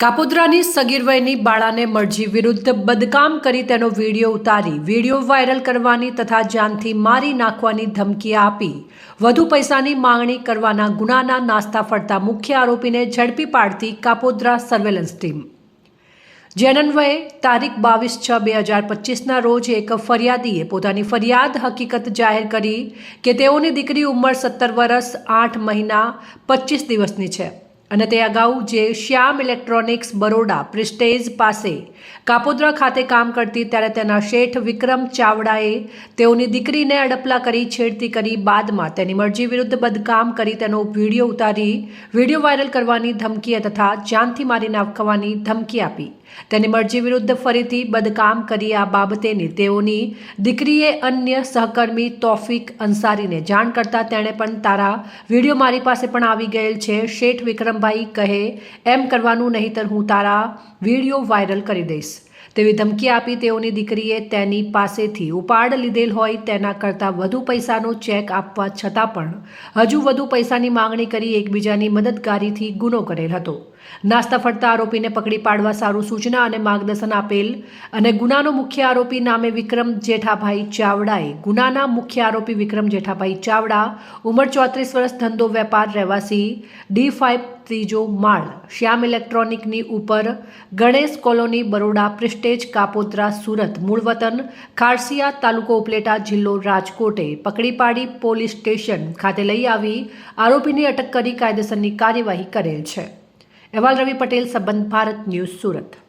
કાપોદ્રાની સગીર વયની બાળાને મરજી વિરુદ્ધ બદકામ કરી તેનો વિડીયો ઉતારી વિડીયો વાયરલ કરવાની તથા જાનથી મારી નાખવાની ધમકી આપી વધુ પૈસાની માંગણી કરવાના ગુનાના નાસ્તા ફરતા મુખ્ય આરોપીને ઝડપી પાડતી કાપોદ્રા સર્વેલન્સ ટીમ જે અન્વયે તારીખ 22/6/2025ના રોજ એક ફરિયાદીએ પોતાની ફરિયાદ હકીકત જાહેર કરી કે તેઓની દીકરી ઉંમર 17 વર્ષ 8 મહિના 25 દિવસની છે અને તે અગાઉ જે શ્યામ ઇલેક્ટ્રોનિક્સ બરોડા પ્રિસ્ટેજ પાસે કાપોદ્રા ખાતે કામ કરતી ત્યારે તેના શેઠ વિક્રમ ચાવડાએ તેઓની દીકરીને અડપલા કરી છેડતી કરી બાદમાં તેની મરજી વિરુદ્ધ બદકામ કરી તેનો વિડીયો ઉતારી વિડીયો વાયરલ કરવાની ધમકી તથા જાનથી મારી નાખવાની ધમકી આપી તેની મરજી વિરુદ્ધ ફરીથી બદકામ કરી આ બાબતેની તેઓની દીકરીએ અન્ય સહકર્મી તોફિક અંસારીને જાણ કરતા તેણે પણ તારા વિડીયો મારી પાસે પણ આવી ગયેલ છે શેઠ વિક્રમભાઈ કહે એમ કરવાનું નહીંતર હું તારા વિડીયો વાયરલ કરી દઈશ તેવી ધમકી આપી તેઓની દીકરીએ તેની પાસેથી ઉપાડ લીધેલ હોય તેના કરતાં વધુ પૈસાનો ચેક આપવા છતાં પણ હજુ વધુ પૈસાની માંગણી કરી એકબીજાની મદદગારીથી ગુનો કરેલ હતો નાસ્તા ફરતા આરોપીને પકડી પાડવા સારું સૂચના અને માર્ગદર્શન આપેલ અને ગુનાનો મુખ્ય આરોપી નામે વિક્રમ જેઠાભાઈ ચાવડાએ ગુનાના મુખ્ય આરોપી વિક્રમ જેઠાભાઈ ચાવડા ઉંમર 34 વર્ષ ધંધો વેપાર રહેવાસી D5 ત્રીજો માળ શ્યામ ઇલેક્ટ્રોનિકની ઉપર ગણેશ કોલોની બરોડા પ્રિસ્ટેજ કાપોદ્રા સુરત મૂળ વતન ખારસિયા તાલુકો ઉપલેટા જિલ્લો રાજકોટે પકડી પાડી પોલીસ સ્ટેશન ખાતે લઈ આવી આરોપીની અટક કરી કાયદેસરની કાર્યવાહી કરેલ છે। અહેવાલ રવિ પટેલ, સંબંધ ભારત ન્યૂઝ, સુરત।